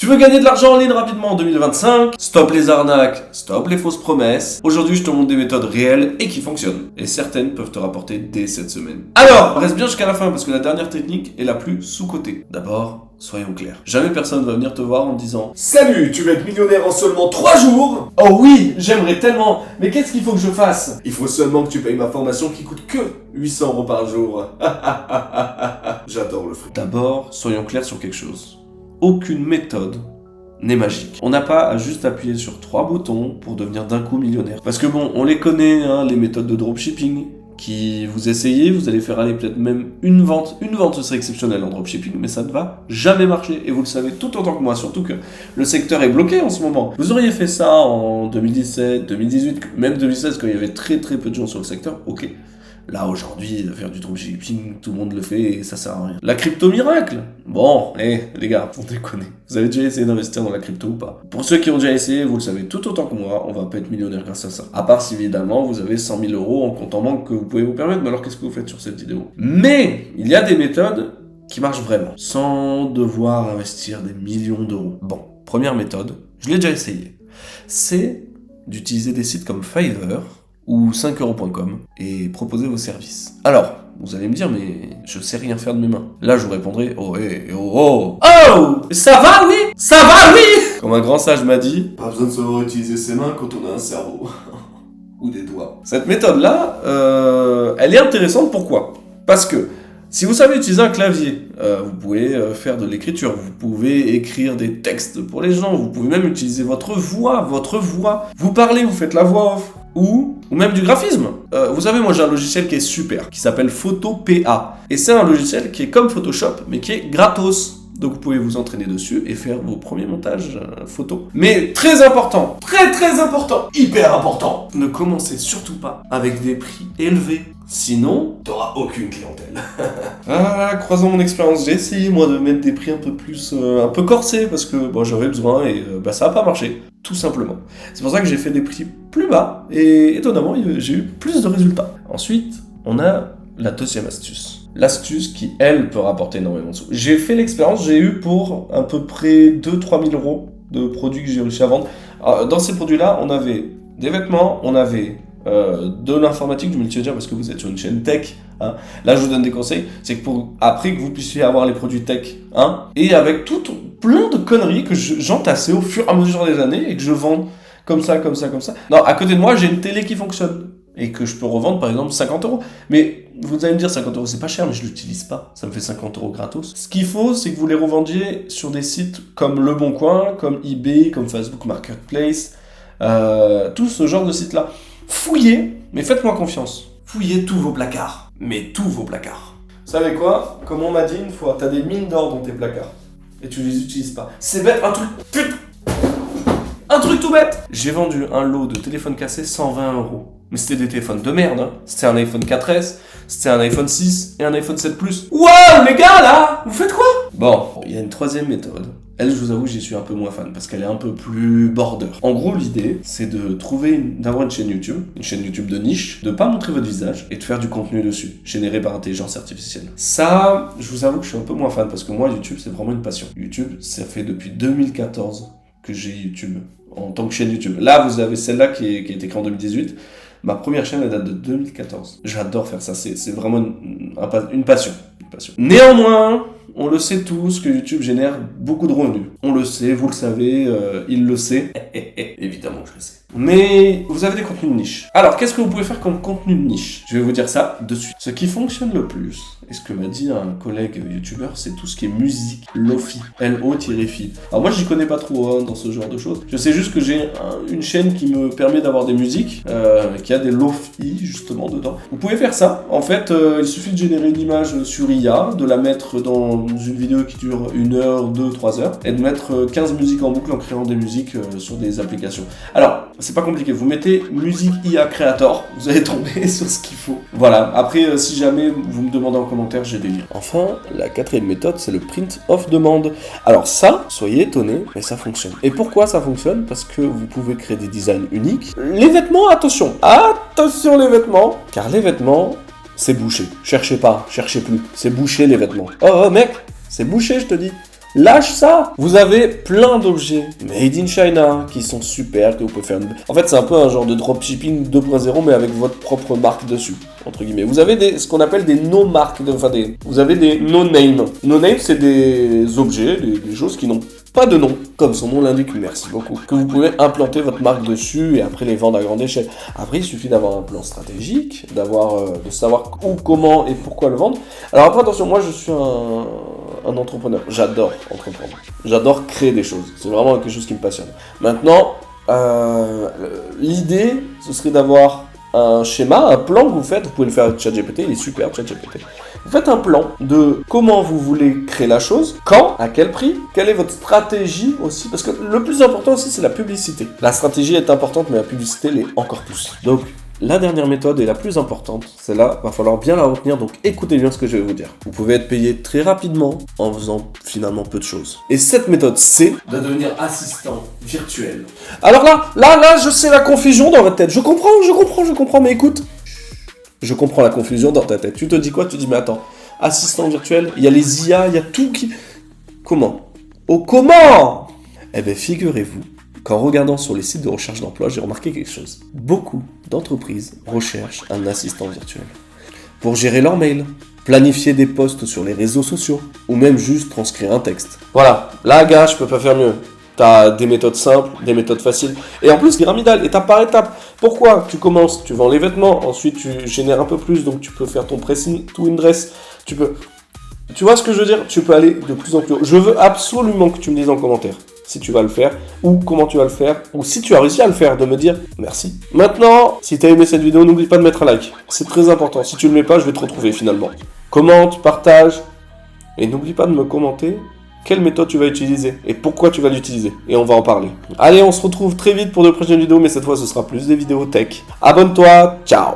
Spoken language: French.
Tu veux gagner de l'argent en ligne rapidement en 2025? Stop les arnaques, stop les fausses promesses. Aujourd'hui, je te montre des méthodes réelles et qui fonctionnent. Et certaines peuvent te rapporter dès cette semaine. Alors, reste bien jusqu'à la fin parce que la dernière technique est la plus sous-cotée. D'abord, soyons clairs. Jamais personne va venir te voir en te disant « Salut, tu vas être millionnaire en seulement 3 jours !» Oh oui, j'aimerais tellement, mais qu'est-ce qu'il faut que je fasse? Il faut seulement que tu payes ma formation qui coûte que 800 € par jour. J'adore le fric. D'abord, soyons clairs sur quelque chose. Aucune méthode n'est magique. On n'a pas à juste appuyer sur 3 boutons pour devenir d'un coup millionnaire. Parce que bon, on les connaît, hein, les méthodes de dropshipping, qui vous essayez, vous allez faire aller peut-être même une vente. Une vente, ce serait exceptionnel en dropshipping, mais ça ne va jamais marcher. Et vous le savez tout autant que moi, surtout que le secteur est bloqué en ce moment. Vous auriez fait ça en 2017, 2018, même 2016, quand il y avait très très peu de gens sur le secteur, ok. Là, aujourd'hui, faire du dropshipping, tout le monde le fait et ça sert à rien. La crypto miracle? Bon, les gars, on déconne. Vous avez déjà essayé d'investir dans la crypto ou pas? Pour ceux qui ont déjà essayé, vous le savez tout autant que moi, on va pas être millionnaire grâce à ça. À part si, évidemment, vous avez 100 000 € en compte en banque que vous pouvez vous permettre. Mais alors, qu'est-ce que vous faites sur cette vidéo? Mais, il y a des méthodes qui marchent vraiment, sans devoir investir des millions d'euros. Bon, première méthode, je l'ai déjà essayé. C'est d'utiliser des sites comme Fiverr, ou 5euros.com et proposez vos services. Alors, vous allez me dire, mais je sais rien faire de mes mains. Là, je vous répondrai, oh, oh, ça va, oui? Ça va, oui? Comme un grand sage m'a dit, pas besoin de savoir utiliser ses mains quand on a un cerveau. Ou des doigts. Cette méthode-là, elle est intéressante, pourquoi? Parce que, si vous savez utiliser un clavier, vous pouvez faire de l'écriture, vous pouvez écrire des textes pour les gens, vous pouvez même utiliser votre voix. Vous parlez, vous faites la voix off. Ou même du graphisme. Vous savez, moi j'ai un logiciel qui est super, qui s'appelle PhotoPA. Et c'est un logiciel qui est comme Photoshop, mais qui est gratos. Donc vous pouvez vous entraîner dessus et faire vos premiers montages photos. Mais très important, très important, hyper important, ne commencez surtout pas avec des prix élevés. Sinon, t'auras aucune clientèle. Croisant mon expérience, j'ai essayé moi de mettre des prix un peu plus, un peu corsés parce que bon, j'avais besoin et ça n'a pas marché, tout simplement. C'est pour ça que j'ai fait des prix plus bas et étonnamment, j'ai eu plus de résultats. Ensuite, on a la deuxième astuce. L'astuce qui, elle, peut rapporter énormément de sous. J'ai fait l'expérience, j'ai eu pour à peu près 2-3 000 € de produits que j'ai réussi à vendre. Alors, dans ces produits-là, on avait des vêtements, on avait de l'informatique, du multimédia, parce que vous êtes sur une chaîne tech. Hein. Là, je vous donne des conseils. C'est que pour après que vous puissiez avoir les produits tech, hein, et avec plein de conneries que j'entassais au fur et à mesure des années et que je vends comme ça. Non, à côté de moi, j'ai une télé qui fonctionne et que je peux revendre par exemple 50 €. Mais vous allez me dire 50 € c'est pas cher, mais je l'utilise pas. Ça me fait 50 € gratos. Ce qu'il faut, c'est que vous les revendiez sur des sites comme Le Bon Coin, comme eBay, comme Facebook Marketplace, tout ce genre de sites-là. Fouillez, mais faites-moi confiance. Fouillez tous vos placards. Mais tous vos placards. Vous savez quoi? Comme on m'a dit une fois, t'as des mines d'or dans tes placards. Et tu les utilises pas. C'est bête, un truc tout bête. J'ai vendu un lot de téléphones cassés 120 €. Mais c'était des téléphones de merde, hein. C'était un iPhone 4S, c'était un iPhone 6 et un iPhone 7 Plus. Waouh, les gars, là, vous faites quoi? Bon, il y a une troisième méthode. Elle, je vous avoue, j'y suis un peu moins fan parce qu'elle est un peu plus border. En gros, l'idée, c'est d'avoir une chaîne YouTube de niche, de pas montrer votre visage et de faire du contenu dessus, généré par intelligence artificielle. Ça, je vous avoue que je suis un peu moins fan parce que moi, YouTube, c'est vraiment une passion. YouTube, ça fait depuis 2014 que j'ai YouTube en tant que chaîne YouTube. Là, vous avez celle-là qui a été créée en 2018. Ma première chaîne, elle date de 2014. J'adore faire ça, c'est vraiment une passion. Néanmoins, on le sait tous que YouTube génère beaucoup de revenus. On le sait, vous le savez, il le sait. Évidemment que je le sais. Mais vous avez des contenus de niche. Alors, qu'est-ce que vous pouvez faire comme contenu de niche? Je vais vous dire ça de suite. Ce qui fonctionne le plus, et ce que m'a dit un collègue youtubeur, c'est tout ce qui est musique, Lo-Fi, L-O-Fi. Alors moi, j'y connais pas trop dans ce genre de choses. Je sais juste que j'ai une chaîne qui me permet d'avoir des musiques, qui a des Lo-Fi justement dedans. Vous pouvez faire ça. En fait, il suffit de générer une image sur IA, de la mettre dans une vidéo qui dure 1 heure, 2, 3 heures, et de mettre 15 musiques en boucle en créant des musiques sur des applications. Alors, c'est pas compliqué, vous mettez musique IA Creator, vous allez tomber sur ce qu'il faut. Voilà, après si jamais vous me demandez en commentaire, j'ai des liens. Enfin, la quatrième méthode, c'est le print off demande. Alors ça, soyez étonnés, mais ça fonctionne. Et pourquoi ça fonctionne? Parce que vous pouvez créer des designs uniques. Les vêtements, attention les vêtements, car les vêtements, c'est bouché. Cherchez pas, cherchez plus, c'est bouché les vêtements. Oh mec, c'est bouché je te dis. Lâche ça. Vous avez plein d'objets made in China qui sont super, que vous pouvez faire. En fait, c'est un peu un genre de dropshipping 2.0, mais avec votre propre marque dessus, entre guillemets. Vous avez ce qu'on appelle des no-marques, vous avez des no-name. No-name, c'est des objets, des choses qui n'ont pas de nom, comme son nom l'indique, merci beaucoup, que vous pouvez implanter votre marque dessus et après les vendre à grande échelle. Après, il suffit d'avoir un plan stratégique, de savoir où, comment et pourquoi le vendre. Alors après, attention, moi je suis un entrepreneur, j'adore entreprendre, j'adore créer des choses, c'est vraiment quelque chose qui me passionne. Maintenant, l'idée, ce serait d'avoir un schéma, un plan que vous faites, vous pouvez le faire avec ChatGPT, il est super ChatGPT. Vous faites un plan de comment vous voulez créer la chose, quand, à quel prix, quelle est votre stratégie aussi, parce que le plus important aussi c'est la publicité. La stratégie est importante mais la publicité l'est encore plus. Donc la dernière méthode est la plus importante, celle-là, va falloir bien la retenir, donc écoutez bien ce que je vais vous dire. Vous pouvez être payé très rapidement en faisant finalement peu de choses. Et cette méthode, c'est de devenir assistant virtuel. Alors là, je sais la confusion dans votre tête. Je comprends, mais écoute. Je comprends la confusion dans ta tête. Tu te dis quoi? Tu dis, mais attends, assistant virtuel, il y a les IA, il y a tout qui... Comment? Oh, comment? Eh bien, figurez-vous qu'en regardant sur les sites de recherche d'emploi, j'ai remarqué quelque chose. Beaucoup d'entreprises recherchent un assistant virtuel pour gérer leurs mails, planifier des posts sur les réseaux sociaux, ou même juste transcrire un texte. Voilà, là, gars, je peux pas faire mieux. T'as des méthodes simples, des méthodes faciles, et en plus pyramidal, étape par étape. Pourquoi? Tu commences, tu vends les vêtements, ensuite tu génères un peu plus, donc tu peux faire ton pressing to win dress, tu vois ce que je veux dire? Tu peux aller de plus en plus haut. Je veux absolument que tu me dises en commentaire si tu vas le faire, ou comment tu vas le faire, ou si tu as réussi à le faire, de me dire merci. Maintenant, si tu as aimé cette vidéo, n'oublie pas de mettre un like, c'est très important. Si tu ne le mets pas, je vais te retrouver finalement. Commente, partage, et n'oublie pas de me commenter quelle méthode tu vas utiliser et pourquoi tu vas l'utiliser. Et on va en parler. Allez, on se retrouve très vite pour de prochaines vidéos, mais cette fois, ce sera plus des vidéos tech. Abonne-toi, ciao!